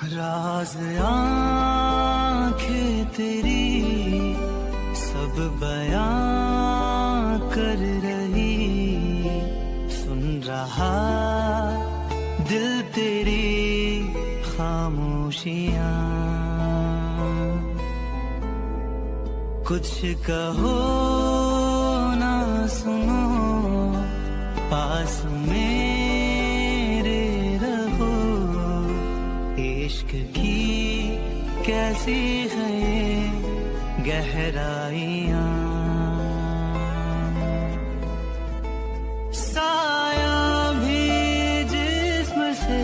राज आँखें तेरी सब बयां कर रही, सुन रहा दिल तेरी खामोशियां। कुछ कहो ना सुनो, पास मेरे रहो। इश्क की कैसी है गहराइयां, साया भी जिस्म से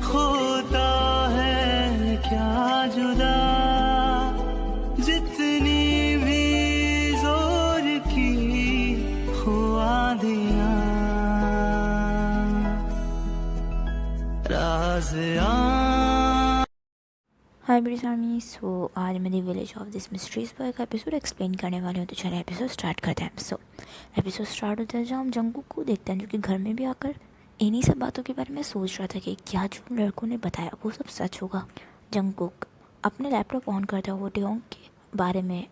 होता है क्या जुदा, जितनी भी जोर की हुआ दिया। राज हाय ब्रिज आर्मी। सो आज मैं the village of this mysteries पर एक एपिसोड एक्सप्लेन करने वाली हूँ। तो चलिए एपिसोड स्टार्ट करते हैं। एपिसोड स्टार्ट होता है जहाँ हम जंगकुक को देखते हैं, जो कि घर में भी आकर इन्हीं सब बातों के बारे में सोच रहा था कि क्या जो लड़कों ने बताया वो सब सच होगा। जंगकुक अपने लैपटॉप ऑन करता है, वो टेओंग के बारे में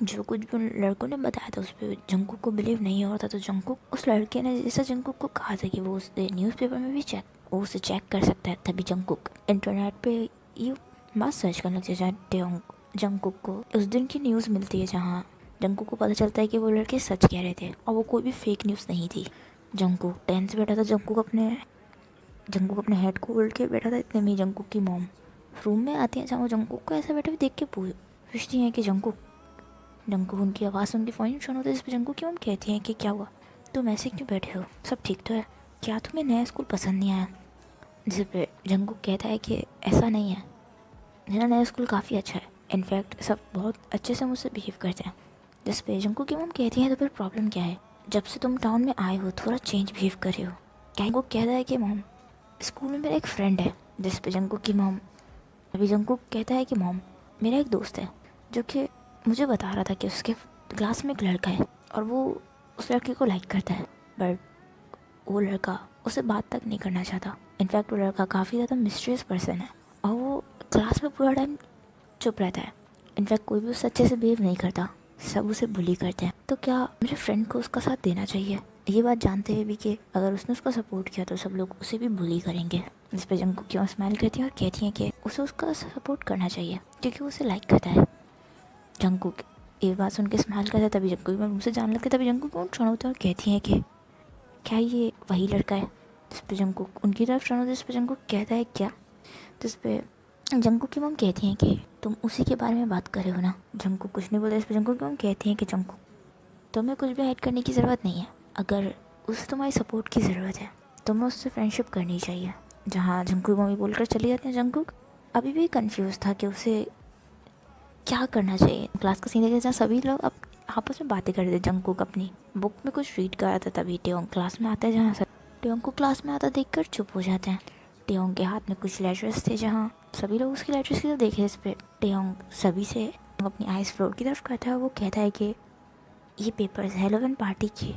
जो कुछ भी उन लड़कों ने बताया था उस पर जंगकुक को बिलीव नहीं हो रहा था। तो जंगकुक, उस लड़के ने जैसा जंगकुक को कहा था कि वो उसे न्यूज़पेपर में भी वो उसे चेक कर सकता है, तभी जंगकुक इंटरनेट पे ये बात सर्च करने लगती है जहाँ जंगकुक को उस दिन की न्यूज़ मिलती है, जहाँ जंगकुक को पता चलता है कि वो लड़के सच कह रहे थे और वो कोई भी फेक न्यूज़ नहीं थी। जंगकुक टेंथ से बैठा था, जंगकुक अपने हेड को उल्ट के बैठा था। इतने में जंगकुक की मॉम रूम में आती है, जहाँ वो जंगकुक को ऐसा बैठे हुए देख के पूछती हैं कि जंगकुक उनकी आवाज़ सुन के फ़ोन सुन होता है, जिस पर जंगकुक की मॉम कहती हैं कि क्या हुआ, तुम ऐसे क्यों बैठे हो, सब ठीक तो है, क्या तुम्हें नया स्कूल पसंद नहीं आया। जिस पे जंगकुक कहता है कि ऐसा नहीं है, मेरा नया स्कूल काफ़ी अच्छा है, इनफैक्ट सब बहुत अच्छे से मुझसे बिहेव करते हैं। जिस पे जंगकुक की मॉम कहती है तो फिर प्रॉब्लम क्या है, जब से तुम टाउन में आए हो थोड़ा चेंज बिहेव कर रहे हो। जंगकुक कहता है कि मॉम स्कूल में मेरा एक फ्रेंड है। जिस पे जंगकुक कहता है कि मॉम मेरा एक दोस्त है जो कि मुझे बता रहा था कि उसके क्लास में एक लड़का है और वो उस लड़के को लाइक करता है, बट वो लड़का उसे बात तक नहीं करना चाहता। इनफैक्ट वो लड़का काफ़ी ज़्यादा मिस्टीरियस पर्सन है और वो क्लास में पूरा टाइम चुप रहता है। इनफैक्ट कोई भी उससे अच्छे से बिहेव नहीं करता, सब उसे बुली करते हैं। तो क्या मेरे फ्रेंड को उसका साथ देना चाहिए, ये बात जानते हुए भी कि अगर उसने उसका सपोर्ट किया तो सब लोग उसे भी बुली करेंगे। जिस पर जंगकुक क्यों स्माइल करती है और कहती हैं कि उसे उसका सपोर्ट करना चाहिए क्योंकि वो उसे लाइक करता है। जंगकुक ये बात सुन के स्माइल करता है, तभी जंगकुक मुझसे जानने लगता है। तभी जंगकुक को टर्न होता है और कहती हैं कि क्या ये वही लड़का है। जिस पे जंगकुक उनकी तरफ टर्न होता है, जिस पे जंगकुक कहता है क्या। जिस पे जंगकुक की मॉम कहती हैं कि तुम उसी के बारे में बात कर रहे हो ना। जंगकुक कुछ नहीं बोलता। इस पर जंगकुक की मॉम कहती हैं कि जंगकुक तुम्हें कुछ भी हाइड करने की ज़रूरत नहीं है, अगर उसे तुम्हारी सपोर्ट की ज़रूरत है तुम्हें उससे फ्रेंडशिप करनी चाहिए। जहाँ जंगकुक मम्मी बोलकर चली जाती हैं। जंगकुक अभी भी कंफ्यूज था कि उसे क्या करना चाहिए। क्लास का सीन देखा जहाँ सभी लोग अब आपस में बातें कर रहे थे। जंगकुक अपनी बुक में कुछ रीड कर रहा था, तभी टेओंग क्लास में आता है, जहाँ टेओंग को क्लास में आता देखकर चुप हो जाते हैं। टेओंग के हाथ में कुछ लेटर्स थे, जहाँ सभी लोग उसके लेटर्स की तरफ देख रहे। इस पर टेओंग सभी से अपनी आइस फ्लोर की तरफ करता है। वो कहता है कि ये पेपर्स हेलोविन पार्टी के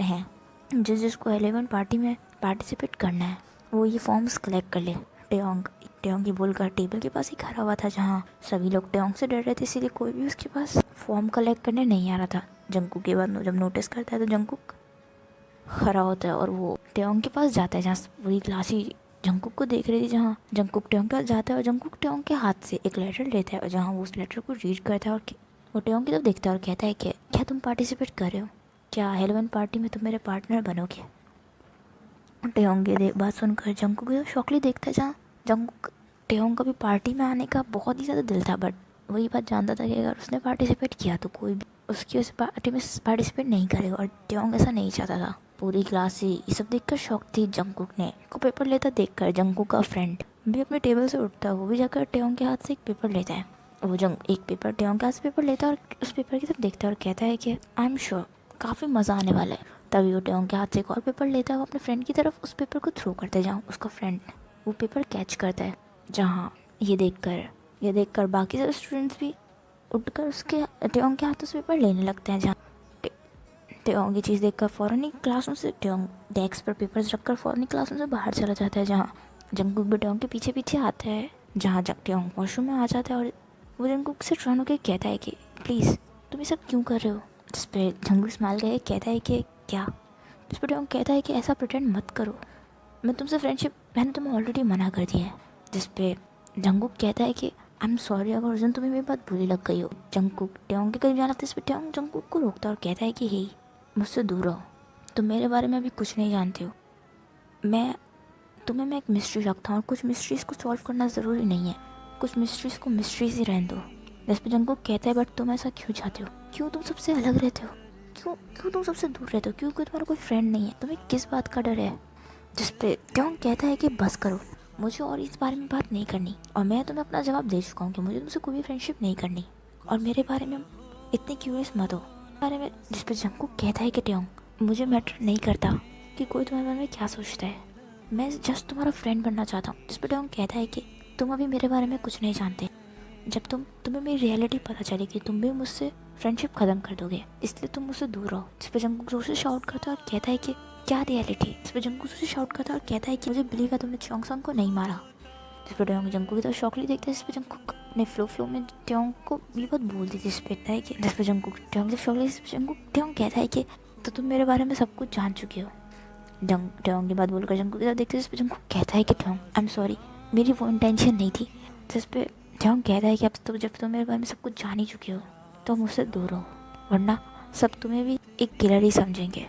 हैं, जिसको हेलोविन पार्टी में पार्टिसिपेट करना है वो ये फॉर्म्स कलेक्ट कर ले। टेओंग ये बोलकर टेबल के पास ही खड़ा हुआ था, जहाँ सभी लोग टेओंग से डर रहे थे, इसीलिए कोई भी उसके पास फॉर्म कलेक्ट करने नहीं आ रहा था। जंगकुक के बाद जब नोटिस करता है तो जंगकुक खड़ा होता है और वो टेओंग के पास जाता है, जहाँ पूरी क्लास ही जंगकुक को देख रही थी। जहाँ जंगकुक टेओंग के पास जाता है और जंगकुक टेओंग के हाथ से एक लेटर लेता है और जहाँ वो उस लेटर को रीड करता है और वो टेओंग की तरफ देखता है और कहता है कि क्या तुम पार्टिसिपेट कर रहे हो, क्या हेलोविन पार्टी में तुम मेरे पार्टनर बनोगे। टेओंग ये बात सुनकर जंगकुक शॉकली देखता है, जहाँ जंगकुक टेओंग का भी पार्टी में आने का बहुत ही ज़्यादा दिल था, बट वही बात जानता था कि अगर उसने पार्टिसिपेट किया तो कोई भी उसकी उस पार्टी में पार्टिसिपेट नहीं करेगा, और टेओंग ऐसा नहीं चाहता था। पूरी क्लास ही ये सब देखकर शॉक थी। जंगकुक ने को पेपर लेता देखकर जंगकुक का फ्रेंड भी अपने टेबल से उठता है, वो भी जाकर टेओंग के हाथ से एक पेपर लेता है। वो एक पेपर टेओंग के हाथ से पेपर लेता है और उस पेपर की तरफ देखता है और कहता है कि आई एम श्योर काफ़ी मज़ा आने वाला है। तभी वो टेओंग के हाथ से एक और पेपर लेता है, वो अपने फ्रेंड की तरफ उस पेपर को थ्रो करता है, जहाँ उसका फ्रेंड वो पेपर कैच करता है। जहाँ ये देखकर बाकी सारे स्टूडेंट्स भी उठकर उसके टेओंग के हाथों से पेपर लेने लगते हैं। जहाँ टेओंग ये चीज़ देखकर फ़ौरन ही क्लासरूम से टेओंग डेस्क पर पेपर्स रखकर फ़ौरन ही क्लासरूम से बाहर चला जाता है, जहाँ जंगकुक भी टेयोंग के पीछे पीछे आता है, जहाँ टेयोंग वॉशरूम में आ जाता है और वो जंगकुक से टर्न होकर कहता है कि प्लीज़ तुम ये सब क्यों कर रहे हो। जिस पे जंगकुक स्माइल करके कहता है कि क्या। जिस पर टेयोंग कहता है कि ऐसा प्रिटेंड मत करो, मैं तुमसे फ्रेंडशिप मैंने तुम्हें ऑलरेडी मना कर दिया है। जिस पे जंगकुक कहता है कि आई एम सॉरी अगर उस दिन तुम्हें मेरी बात बुरी लग गई हो। जंगकुक टेयोंग के करीब जाना था, इस पर टेयोंग जंगकुक को रोकता है और कहता है कि हे मुझसे दूर रहो, तुम मेरे बारे में अभी कुछ नहीं जानते हो। मैं एक मिस्ट्री रखता हूँ और कुछ मिस्ट्रीज़ को सॉल्व करना ज़रूरी नहीं है, कुछ मिस्ट्रीज़ को मिस्ट्रीज ही रहने दो। जिस पर जंगकुक कहता है बट तुम ऐसा क्यों चाहते हो, क्यों तुम सबसे अलग रहते हो, क्यों तुम सबसे दूर रहते हो, क्यों तुम्हारा कोई फ्रेंड नहीं है, तुम्हें किस बात का डर है। जिस पे टेयोंग कहता है कि बस करो, मुझे और इस बारे में बात नहीं करनी और मैं तुम्हें अपना जवाब दे चुका हूँ कि मुझे तुमसे कोई भी फ्रेंडशिप नहीं करनी और मेरे बारे में इतने क्यूरियस मत हो बारे में। जिस पे जंगकुक कहता है कि टेयोंग मुझे मैटर नहीं करता कि कोई तुम्हारे बारे में क्या सोचता है, मैं जस्ट तुम्हारा फ्रेंड बनना चाहता हूँ। जिस पे टेयोंग कहता है कि तुम अभी मेरे बारे में कुछ नहीं जानते, जब तुम्हें मेरी रियलिटी पता चलेगी तुम भी मुझसे फ्रेंडशिप ख़त्म कर दोगे, इसलिए तुम मुझसे दूर रहो। जिस पे जंगकुक जोर से शाउट करता है और कहता है कि क्या रियलिटी। इस पर जंगकुक से शाउट करता है और कहता है कि मुझे बिलीव है तुमने चोंगसंग को नहीं मारा। जिस पर टेयोंग जंगकुक की तरफ शॉकली देखता है। जिस पर जंगकुक ने फ्लो में टेयोंग को ये बात बोल दी। जिस पे कहता है कि जिस पर जंगकुक टेयोंग से शॉकली, जंगकुक टेयोंग कहता है कि तो तुम मेरे बारे में सब कुछ जान चुके हो। टेयोंग की बात बोलकर जंगकुक की तरफ देखते हैं। जिस पर जंगकुक कहता है कि टेयोंग आई एम सॉरी, मेरी वो इंटेंशन नहीं थी। जिस पे टेयोंग कहता है कि अब तो जब तुम मेरे बारे में सब कुछ जान ही चुके हो तो मुझसे दूर रहो, वरना सब तुम्हें भी एक किलर ही समझेंगे।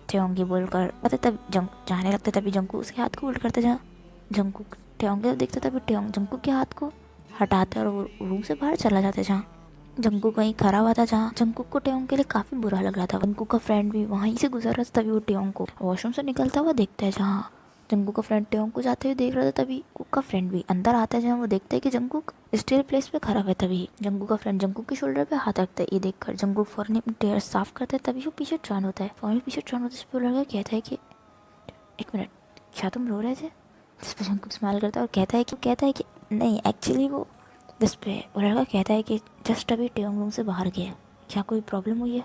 टेयोंग बोलकर पता तब जाने लगता, तभी जंगकुक उसके हाथ को उल्ट करता जहाँ जंगकुक टेयोंग को देखता, तभी टेयोंग जंगकुक के हाथ को हटाता और वो रूम से बाहर चला जाता। जहाँ जंगकुक वहीं खड़ा हुआ था, जहाँ जंगकुक को टेयोंग के लिए काफ़ी बुरा लग रहा था। जंगकुक का फ्रेंड भी वहीं से गुजर रहा था, तभी वो टेयोंग को वॉशरूम से निकलता हुआ देखता है। जहाँ जंगकुक का फ्रेंड टेयोंग को जाते हुए देख रहा था, तभी कुक का फ्रेंड भी अंदर आता है। जहाँ वो देखता है कि जंगकुक स्टेयर प्लेस पे खड़ा हुआ है। तभी जंगकुक का फ्रेंड जंगकुक के शोल्डर पे हाथ रखता है। ये देखकर जंगकुक फौरन अपने टेयर साफ करता है। तभी वो पीछे टर्न होता है। इस पर लड़का कहता है कि एक मिनट, क्या तुम रो रहे थे। जिस पर जंगकुक स्माइल करता है और कहता है कि नहीं एक्चुअली वो। जिस पे वो लड़का कहता है कि जस्ट अभी टेयोंग रूम से बाहर गया, क्या कोई प्रॉब्लम हुई है।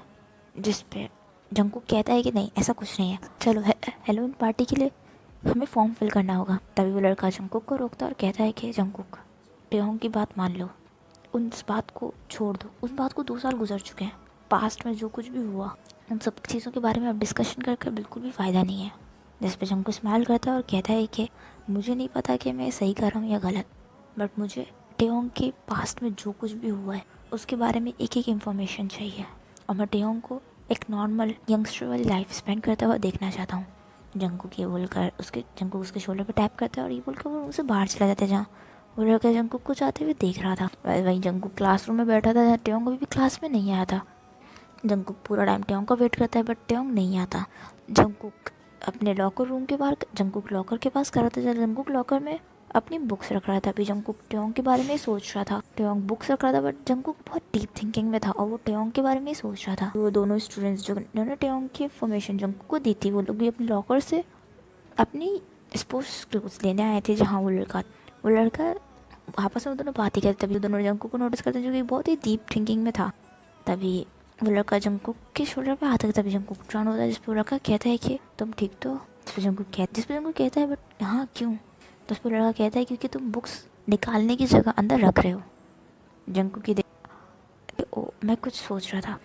जिस पे जंगकुक कहता है कि नहीं ऐसा कुछ नहीं है, चलो हेलोवीन पार्टी के लिए हमें फॉर्म फिल करना होगा। तभी वो लड़का जंगकुक को रोकता और कहता है कि जंगकुक टेयोंग की बात मान लो, उस बात को छोड़ दो। उस बात को 2 साल गुजर चुके हैं, पास्ट में जो कुछ भी हुआ उन सब चीज़ों के बारे में अब डिस्कशन कर बिल्कुल भी फ़ायदा नहीं है। जिस पे जंगकुक स्माइल करता है और कहता है कि मुझे नहीं पता कि मैं सही कर रहा हूँ या गलत, बट मुझे टेयोंग के पास्ट में जो कुछ भी हुआ है उसके बारे में एक इन्फॉर्मेशन चाहिए और मैं टेयोंग को एक नॉर्मल यंगस्टर वाली लाइफ स्पेंड करता हुआ देखना चाहता हूँ। जंगकुक ये बोलकर जंगकुक उसके शोल्डर पे टैप करता है और ये बोलकर वो उनसे बाहर चला जाता है। जहाँ वो लड़का जंगकुक को जाते हुए देख रहा था, वहीं जंगकुक क्लासरूम में बैठा था जहाँ टेयोंग अभी भी क्लास में नहीं आया था। जंगकुक पूरा टाइम टेयोंग का वेट करता है बट टेयोंग नहीं आता। जंगकुक अपने लॉकर रूम के बाहर जंगकुक लॉकर के पास खड़ा था, जहाँ जंगकुक लॉकर में अपनी बुक्स रख रहा था। अभी जंगकुक टेयोंग के बारे में सोच रहा था, टेयोंग बुक्स रख रहा था बट जंगकुक बहुत डीप थिंकिंग में था और वो टेयोंग के बारे में सोच रहा था। वो दोनों स्टूडेंट्स जो उन्होंने टेयोंग की इन्फॉर्मेशन जंगकुक को दी थी, वो लोग भी अपने लॉकर से अपनी स्पोर्ट्स क्लोथ्स लेने आए थे। जहाँ वो लड़का आपस में दोनों बात ही करते, तभी दोनों जंगकुक को नोटिस करते जो कि बहुत ही डीप थिंकिंग में था। तभी वो लड़का जंगकुक के शोल्डर पे हाथ रखता, तभी जंगकुक टर्न होता है। जिस पर लड़का कहता है कि तुम ठीक तो। जिस पर जंगकुक कहता है बट हाँ क्यों। तो उस पर लड़का कहता है क्योंकि तुम बुक्स निकालने की जगह अंदर रख रहे हो। जंगकुक की ओ मैं कुछ सोच रहा था।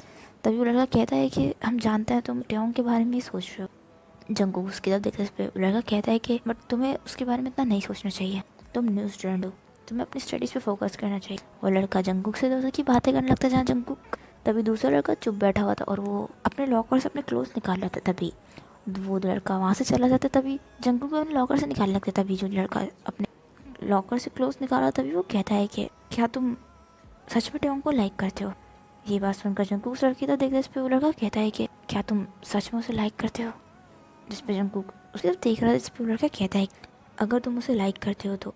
तभी वो लड़का कहता है कि हम जानते हैं तुम टेयोंग के बारे में ही सोच रहे हो। जंगकुक उसकी तरफ देखते, इस पर लड़का कहता है कि बट तुम्हें उसके बारे में इतना नहीं सोचना चाहिए, तुम न्यू स्टूडेंट हो, तुम्हें अपनी स्टडीज़ पे फोकस करना चाहिए। वो लड़का जंगकुक से दोस्तों की बातें करने लगता है। जहाँ जंगकुक तभी दूसरा लड़का चुप बैठा हुआ था और वो अपने लॉकर से अपने क्लोथ्स निकाल रहा था। तभी वो लड़का वहाँ से चला जाता, तभी जंगकुक अपने लॉकर से निकालने लगता। तभी जो लड़का अपने लॉकर से क्लोथ्स निकाल रहा, तभी वो कहता है कि क्या तुम सच में टेयोंग को लाइक करते हो। ये बात सुनकर जंगकुक उस लड़की तरफ देखते, इस पर वो लड़का कहता है कि क्या तुम सच में उसे लाइक करते हो। जिस पर जंगकुक उसकी तरफ देख रहा है, जिस पर वो लड़का कहता है अगर तुम उसे लाइक करते हो तो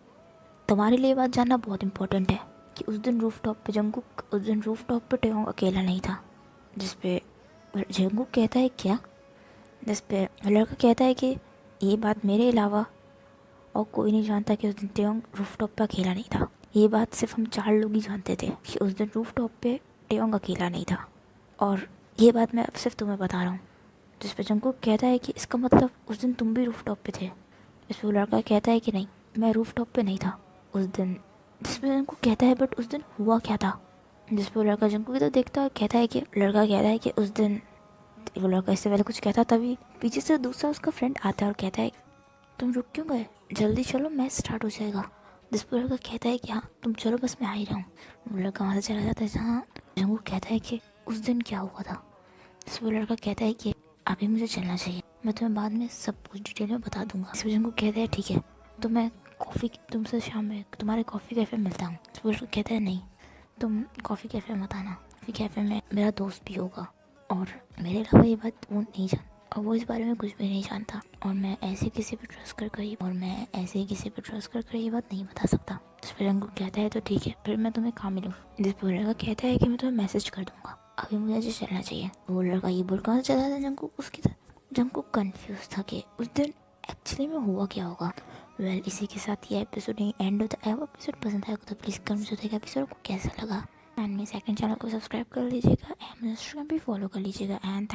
तुम्हारे लिए बात जानना बहुत इंपॉर्टेंट है कि उस दिन रूफटॉप पे टेयोंग अकेला नहीं था। जिस पे जंगकुक कहता है क्या। जिस पे लड़का कहता है कि ये बात मेरे अलावा और कोई नहीं जानता कि उस दिन टेयोंग रूफटॉप पे अकेला नहीं था। ये बात सिर्फ हम 4 लोग ही जानते थे कि उस दिन रूफटॉप पे टेयोंग अकेला नहीं था, और ये बात मैं अब सिर्फ तुम्हें बता रहा हूँ। जिस पे जंगकुक कहता है कि इसका मतलब उस दिन तुम भी रूफटॉप पे थे। इस पर वो लड़का कहता है कि नहीं, मैं रूफ टॉप पे नहीं था उस दिन। जिस पर जंगकुक कहता है बट उस दिन हुआ क्या था? जिस पर वो लड़का जंगकुक की तो देखता है, कहता है कि लड़का कहता है कि उस दिन, वो लड़का इससे पहले कुछ कहता, तभी पीछे से दूसरा उसका फ्रेंड आता है और कहता है तुम रुक क्यों गए, जल्दी चलो मैच स्टार्ट हो जाएगा। जिस पर लड़का कहता है कि हाँ तुम चलो बस मैं आ ही रहा हूँ। वो लड़का वहाँ से चला जाता है जहाँ जंगकुक कहता है कि उस दिन क्या हुआ था। जिस पर लड़का कहता है कि अभी मुझे चलना चाहिए, मैं तुम्हें बाद में सब कुछ डिटेल में बता दूंगा। इस पर जंगकुक कहता है ठीक है, तो मैं कॉफ़ी तुमसे शाम में तुम्हारे कॉफ़ी कैफ़े में मिलता हूँ। इस पर लड़का कहता है नहीं, तुम कॉफ़ी कैफ़े मत आना, कॉफ़ी कैफ़े में मेरा दोस्त भी होगा और मेरे अलावा ये बात वो नहीं जानता और वो इस बारे में कुछ भी नहीं जानता, और मैं ऐसे किसी पर ट्रस्ट कर ये बात नहीं बता सकता। जिस पर जंगकुक कहता है तो ठीक है, फिर मैं तुम्हें कहाँ मिलूँ। जिस पर लड़का कहता है कि मैं तुम्हें मैसेज कर दूंगा, अभी मुझे चलना चाहिए। वो लड़का ये बोल कहाँ चला था जंगकुक उसकी तरफ। जंगकुक कंफ्यूज था कि उस दिन एक्चुअली में हुआ क्या होगा। वेल इसी के साथ ये एपिसोड एंड होता है। एपिसोड पसंद आएगा तो प्लीज़ कमेंट बताइएगा एपिसोड को कैसा लगा, एंड मेरे सेकंड चैनल को सब्सक्राइब कर लीजिएगा एंड इंस्टाग्राम भी फॉलो कर लीजिएगा। एंड